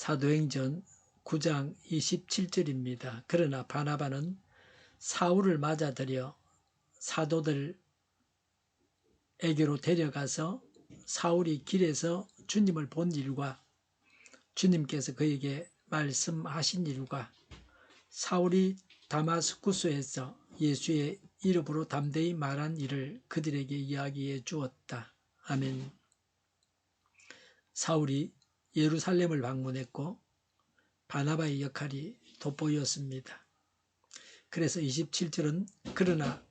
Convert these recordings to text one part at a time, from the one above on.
사도행전 9장 27절입니다. 그러나 바나바는 사울을 맞아들여 사도들에게로 데려가서 사울이 길에서 주님을 본 일과 주님께서 그에게 말씀하신 일과 사울이 다마스쿠스에서 예수의 이름으로 담대히 말한 일을 그들에게 이야기해 주었다. 아멘. 사울이 예루살렘을 방문했고 바나바의 역할이 돋보였습니다. 그래서 27절은 그러나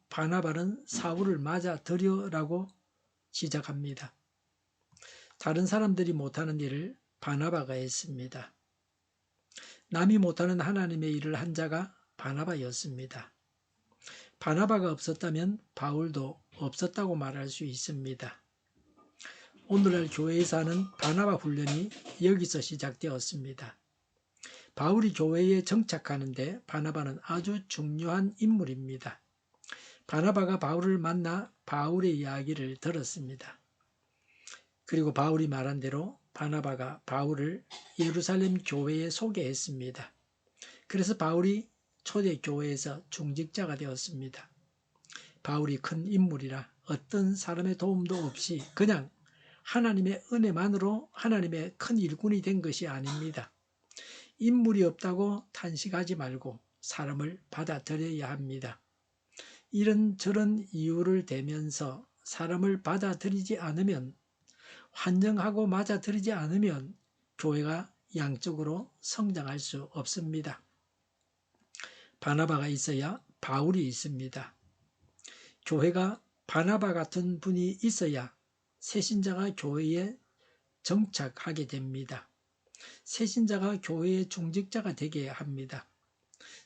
바나바는 사울을 맞아들여라고 시작합니다. 다른 사람들이 못하는 일을 바나바가 했습니다. 남이 못하는 하나님의 일을 한 자가 바나바였습니다. 바나바가 없었다면 바울도 없었다고 말할 수 있습니다. 오늘날 교회에서 하는 바나바 훈련이 여기서 시작되었습니다. 바울이 교회에 정착하는데 바나바는 아주 중요한 인물입니다. 바나바가 바울을 만나 바울의 이야기를 들었습니다. 그리고 바울이 말한 대로 바나바가 바울을 예루살렘 교회에 소개했습니다. 그래서 바울이 초대교회에서 중직자가 되었습니다. 바울이 큰 인물이라 어떤 사람의 도움도 없이 그냥 하나님의 은혜만으로 하나님의 큰 일꾼이 된 것이 아닙니다. 인물이 없다고 탄식하지 말고 사람을 받아들여야 합니다. 이런저런 이유를 대면서 사람을 받아들이지 않으면, 환영하고 맞아들이지 않으면 교회가 양적으로 성장할 수 없습니다. 바나바가 있어야 바울이 있습니다. 교회가 바나바 같은 분이 있어야 새신자가 교회에 정착하게 됩니다. 새신자가 교회의 중직자가 되게 합니다.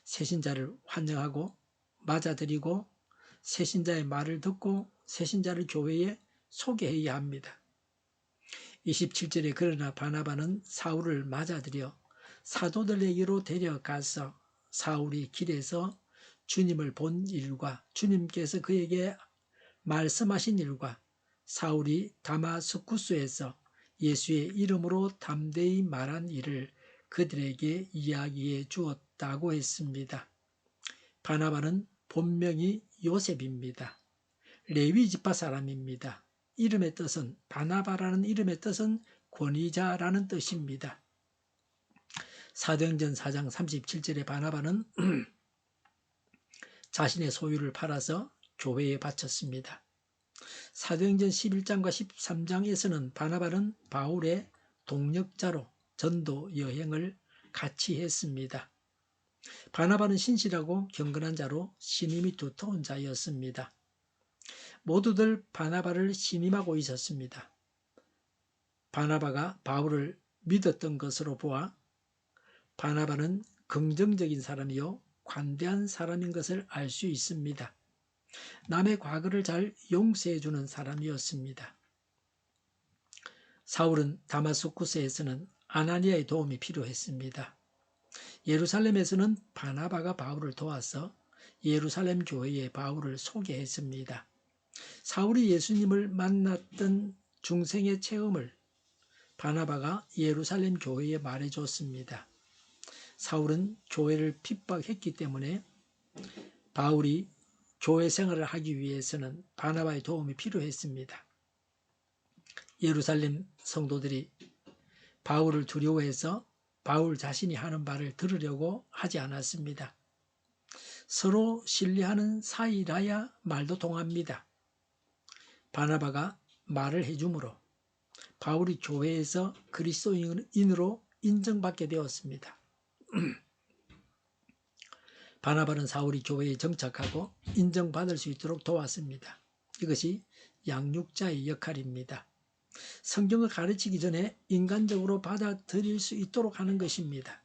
새신자를 환영하고 맞아들이고 새신자의 말을 듣고 새신자를 교회에 소개해야 합니다. 27절에 그러나 바나바는 사울을 맞아들여 사도들에게로 데려가서 사울이 길에서 주님을 본 일과 주님께서 그에게 말씀하신 일과 사울이 다마스쿠스에서 예수의 이름으로 담대히 말한 일을 그들에게 이야기해 주었다고 했습니다. 바나바는 본명이 요셉입니다. 레위 지파 사람입니다. 이름의 뜻은, 바나바라는 이름의 뜻은 권위자라는 뜻입니다. 사도행전 4장 37절에 바나바는 자신의 소유를 팔아서 교회에 바쳤습니다. 사도행전 11장과 13장에서는 바나바는 바울의 동역자로 전도 여행을 같이 했습니다. 바나바는 신실하고 경건한 자로 신임이 두터운 자였습니다. 모두들 바나바를 신임하고 있었습니다. 바나바가 바울을 믿었던 것으로 보아 바나바는 긍정적인 사람이요 관대한 사람인 것을 알 수 있습니다. 남의 과거를 잘 용서해 주는 사람이었습니다. 사울은 다마스쿠스에서는 아나니아의 도움이 필요했습니다. 예루살렘에서는 바나바가 바울을 도와서 예루살렘 교회에 바울을 소개했습니다. 사울이 예수님을 만났던 중생의 체험을 바나바가 예루살렘 교회에 말해줬습니다. 사울은 교회를 핍박했기 때문에 바울이 교회 생활을 하기 위해서는 바나바의 도움이 필요했습니다. 예루살렘 성도들이 바울을 두려워해서 바울 자신이 하는 말을 들으려고 하지 않았습니다. 서로 신뢰하는 사이라야 말도 통합니다. 바나바가 말을 해주므로 바울이 교회에서 그리스도인으로 인정받게 되었습니다. 바나바는 사울이 교회에 정착하고 인정받을 수 있도록 도왔습니다. 이것이 양육자의 역할입니다. 성경을 가르치기 전에 인간적으로 받아들일 수 있도록 하는 것입니다.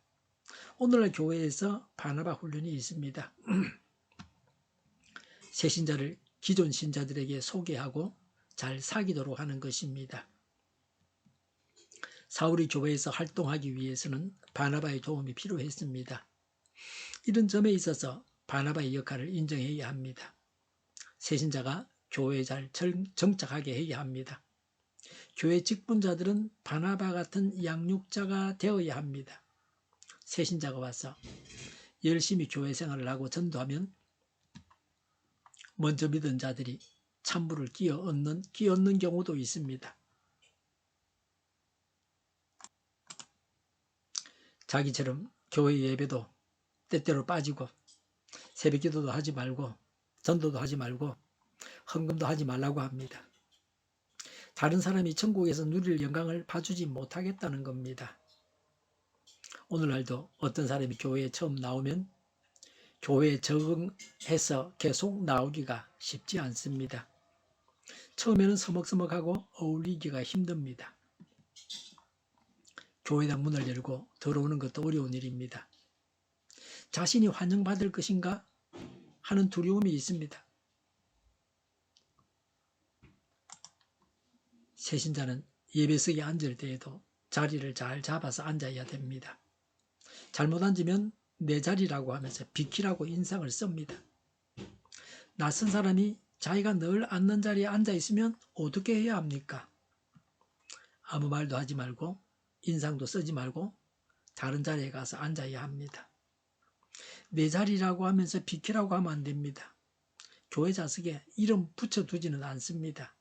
오늘날 교회에서 바나바 훈련이 있습니다. 새 신자를 기존 신자들에게 소개하고 잘 사귀도록 하는 것입니다. 사울이 교회에서 활동하기 위해서는 바나바의 도움이 필요했습니다. 이런 점에 있어서 바나바의 역할을 인정해야 합니다. 새 신자가 교회에 잘 정착하게 해야 합니다. 교회 직분자들은 바나바 같은 양육자가 되어야 합니다. 새신자가 와서 열심히 교회 생활을 하고 전도하면 먼저 믿은 자들이 찬물을 끼얹는 경우도 있습니다. 자기처럼 교회 예배도 때때로 빠지고 새벽기도도 하지 말고 전도도 하지 말고 헌금도 하지 말라고 합니다. 다른 사람이 천국에서 누릴 영광을 봐주지 못하겠다는 겁니다. 오늘날도 어떤 사람이 교회에 처음 나오면 교회에 적응해서 계속 나오기가 쉽지 않습니다. 처음에는 서먹서먹하고 어울리기가 힘듭니다. 교회당 문을 열고 들어오는 것도 어려운 일입니다. 자신이 환영받을 것인가 하는 두려움이 있습니다. 새신자는 예배석에 앉을 때에도 자리를 잘 잡아서 앉아야 됩니다. 잘못 앉으면 내 자리라고 하면서 비키라고 인상을 씁니다. 낯선 사람이 자기가 늘 앉는 자리에 앉아 있으면 어떻게 해야 합니까? 아무 말도 하지 말고 인상도 쓰지 말고 다른 자리에 가서 앉아야 합니다. 내 자리라고 하면서 비키라고 하면 안 됩니다. 교회 좌석에 이름 붙여두지는 않습니다.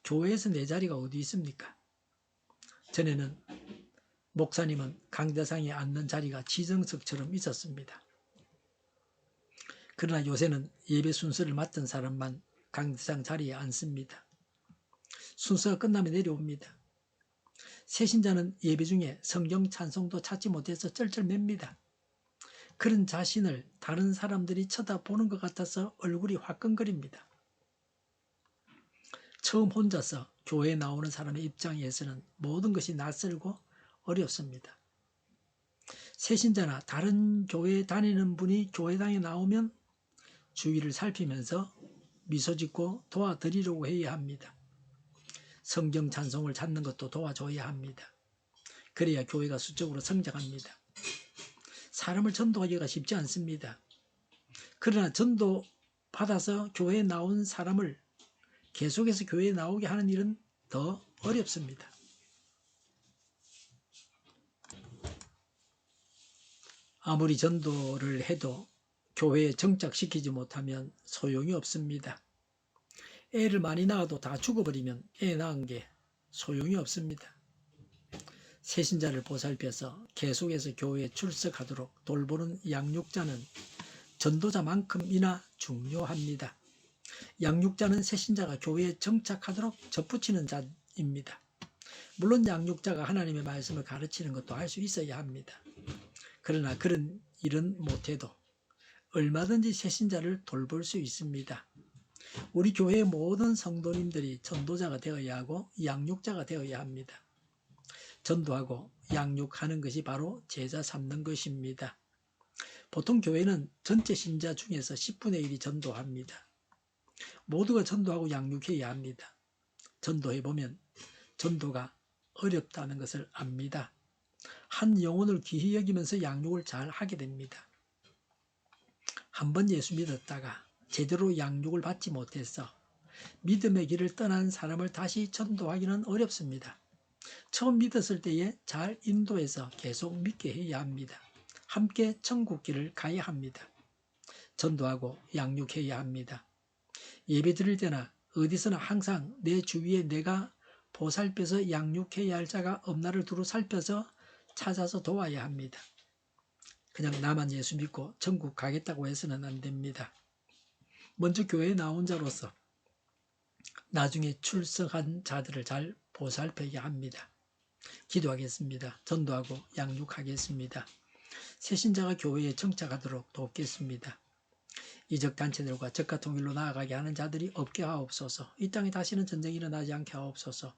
교회에서 내 자리가 어디 있습니까? 전에는 목사님은 강대상에 앉는 자리가 지정석처럼 있었습니다. 그러나 요새는 예배 순서를 맡은 사람만 강대상 자리에 앉습니다. 순서가 끝나면 내려옵니다. 새신자는 예배 중에 성경 찬송도 찾지 못해서 쩔쩔맵니다. 그런 자신을 다른 사람들이 쳐다보는 것 같아서 얼굴이 화끈거립니다. 처음 혼자서 교회에 나오는 사람의 입장에서는 모든 것이 낯설고 어렵습니다. 새신자나 다른 교회에 다니는 분이 교회당에 나오면 주위를 살피면서 미소 짓고 도와드리려고 해야 합니다. 성경 찬송을 찾는 것도 도와줘야 합니다. 그래야 교회가 수적으로 성장합니다. 사람을 전도하기가 쉽지 않습니다. 그러나 전도 받아서 교회에 나온 사람을 계속해서 교회에 나오게 하는 일은 더 어렵습니다. 아무리 전도를 해도 교회에 정착시키지 못하면 소용이 없습니다. 애를 많이 낳아도 다 죽어버리면 애 낳은 게 소용이 없습니다. 새신자를 보살펴서 계속해서 교회에 출석하도록 돌보는 양육자는 전도자만큼이나 중요합니다. 양육자는 새신자가 교회에 정착하도록 접붙이는 자입니다. 물론 양육자가 하나님의 말씀을 가르치는 것도 할 수 있어야 합니다. 그러나 그런 일은 못해도 얼마든지 새신자를 돌볼 수 있습니다. 우리 교회의 모든 성도님들이 전도자가 되어야 하고 양육자가 되어야 합니다. 전도하고 양육하는 것이 바로 제자 삼는 것입니다. 보통 교회는 전체 신자 중에서 10분의 1이 전도합니다. 모두가 전도하고 양육해야 합니다. 전도해보면 전도가 어렵다는 것을 압니다. 한 영혼을 귀히 여기면서 양육을 잘 하게 됩니다. 한번 예수 믿었다가 제대로 양육을 받지 못해서 믿음의 길을 떠난 사람을 다시 전도하기는 어렵습니다. 처음 믿었을 때에 잘 인도해서 계속 믿게 해야 합니다. 함께 천국 길을 가야 합니다. 전도하고 양육해야 합니다. 예배 드릴 때나 어디서나 항상 내 주위에 내가 보살펴서 양육해야 할 자가 없나를 두루 살펴서 찾아서 도와야 합니다. 그냥 나만 예수 믿고 천국 가겠다고 해서는 안 됩니다. 먼저 교회에 나온 자로서 나중에 출석한 자들을 잘 보살펴야 합니다. 기도하겠습니다. 전도하고 양육하겠습니다. 새신자가 교회에 정착하도록 돕겠습니다. 이적 단체들과 적가 통일로 나아가게 하는 자들이 없게 하옵소서. 이 땅에 다시는 전쟁이 일어나지 않게 하옵소서.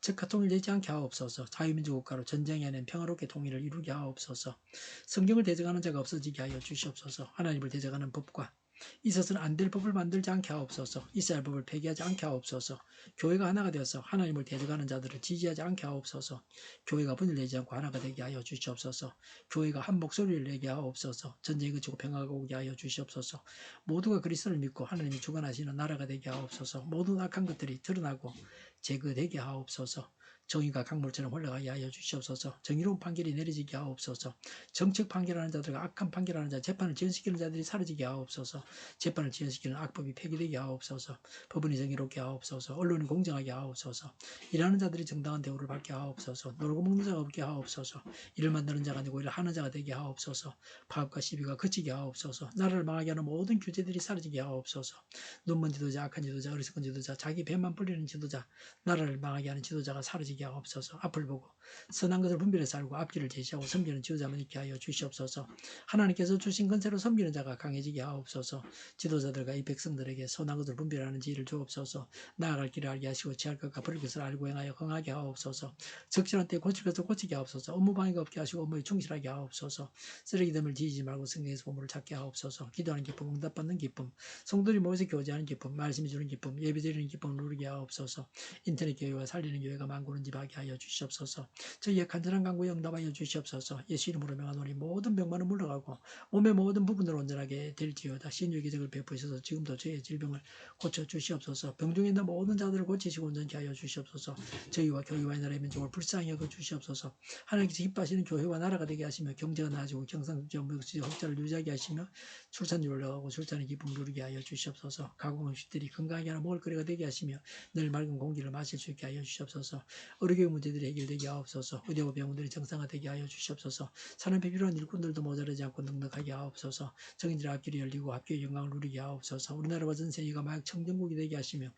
적가 통일되지 않게 하옵소서. 자유민주 국가로 전쟁이 아닌 평화롭게 통일을 이루게 하옵소서. 성경을 대적하는 자가 없어지게 하여 주시옵소서. 하나님을 대적하는 법과 있어서는 안 될 법을 만들지 않게 하옵소서. 있어야 할 법을 폐기하지 않게 하옵소서. 교회가 하나가 되어서 하나님을 대적하는 자들을 지지하지 않게 하옵소서. 교회가 분열되지 않고 하나가 되게 하여 주시옵소서. 교회가 한 목소리를 내게 하옵소서. 전쟁이 그치고 평화가 오게 하여 주시옵소서. 모두가 그리스도를 믿고 하나님이 주관하시는 나라가 되게 하옵소서. 모든 악한 것들이 드러나고 제거되게 하옵소서. 정의가 강물처럼 흘러가게 하여 주시옵소서. 정의로운 판결이 내려지게 하옵소서. 정책 판결하는 자들과 악한 판결하는 자, 재판을 지연시키는 자들이 사라지게 하옵소서. 재판을 지연시키는 악법이 폐기되게 하옵소서. 법원이 정의롭게 하옵소서. 언론이 공정하게 하옵소서. 일하는 자들이 정당한 대우를 받게 하옵소서. 놀고 먹는 자가 없게 하옵소서. 일을 만드는 자가 아니고 일을 하는 자가 되게 하옵소서. 파업과 시비가 그치게 하옵소서. 나라를 망하게 하는 모든 규제들이 사라지게 하옵소서. 눈먼 지도자, 악한 지도자, 어리석은 지도자, 자기 배만 불리는 지도자, 나라를 망하게 하는 지도자가 사라지게 하옵소서. 앞을 보고 선한 것을 분별해서 알고 앞길을 제시하고 섬기는 지도자만 있게 하여 주시옵소서. 하나님께서 주신 건세로 섬기는 자가 강해지게 하옵소서. 지도자들과 이 백성들에게 선한 것을 분별하는 지혜를 주옵소서. 나아갈 길을 알게 하시고 취할 것과 버릴 것을 알고 행하여 흥하게 하옵소서. 적절한 때에 고칠 것을 고치게 하옵소서. 업무 방해가 없게 하시고 업무에 충실하게 하옵소서. 쓰레기됨을 지지 말고 성경에서 보물을 찾게 하옵소서. 기도하는 기쁨, 응답받는 기쁨, 성도들이 모여서 교제하는 기쁨, 말씀이 주는 기쁨, 예배드리는 기쁨을 누리게 하옵소서. 인터넷 교회와 살리는 교회가 만구는 집하게 하여 주시옵소서. 저희의 간절한 간구에 응답하여 주시옵소서. 예수 이름으로 명하노니 모든 병만은 물러가고 몸의 모든 부분으로 온전하게 될지어다. 신유의 기적을 베푸셔서 지금도 저희의 질병을 고쳐 주시옵소서. 병중에 있는 모든 자들을 고치시고 온전케 하여 주시옵소서. 저희와 교회와 이 나라의 민족을 불쌍히 여겨 주시옵소서. 하나님께서 기뻐하시는 교회와 나라가 되게 하시며 경제가 나아지고 경상정부의 흑자를 유지하게 하시며 출산율 올라가고 출산의 기쁨을 누리게 하여 주시옵소서. 가공 음식들이 건강하게 하는 먹을거리가 되게 하시며 늘 맑은 공기를 마실 수 있게 하여 주시옵소서. 의료교육 문제들이 해결되게 하옵소서. 의대와 병원들이 정상화되게 하여 주시옵소서. 산업에 필요한 일꾼들도 모자라지 않고 넉넉하게 하옵소서. 정인들의 앞길이 열리고 합교의 영광을 누리게 하옵소서. 우리나라와 전 세계가 마약 청정국이 되게 하시며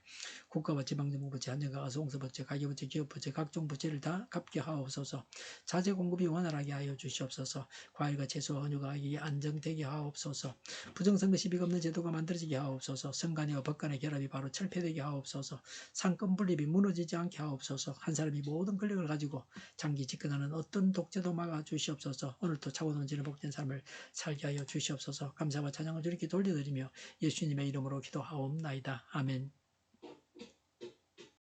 국가와 지방정부, 제한정가, 가소공사부채, 가계부채, 기업부채, 각종 부채를 다 갚게 하옵소서. 자재 공급이 원활하게 하여 주시옵소서. 과일과 채소와 원유 가격이 안정되게 하옵소서. 부정선거 시비가 없는 제도가 만들어지게 하옵소서. 선관위와 법관의 결합이 바로 철폐되게 하옵소서. 상권 분립이 무너지지 않게 하옵소서. 한 사람이 모든 권력을 가지고 장기 집권하는 어떤 독재도 막아 주시옵소서. 오늘도 차고 넘치는 복된 삶을 살게 하여 주시옵소서. 감사와 찬양을 주님께 돌려드리며 예수님의 이름으로 기도하옵나이다. 아멘.